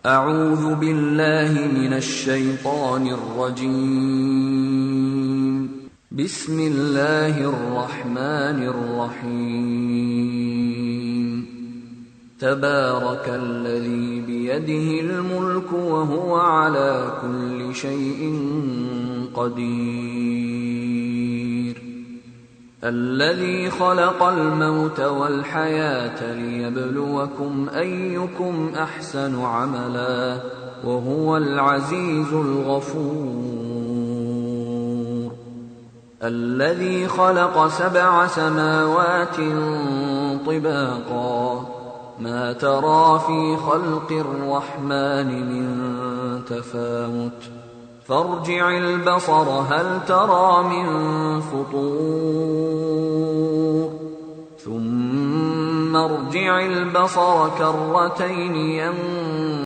أعوذ بالله من الشيطان الرجيم. بسم الله الرحمن الرحيم. تبارك الذي بيده الملك وهو على كل شيء قدير. الذي خلق الموت والحياة ليبلوكم أيكم أحسن عملا وهو العزيز الغفور. الذي خلق 7 سماوات طباقا ما ترى في خلق الرحمن من تفاوت فارجع البصر هل ترى من فطور ثم ارجع البصر كرتين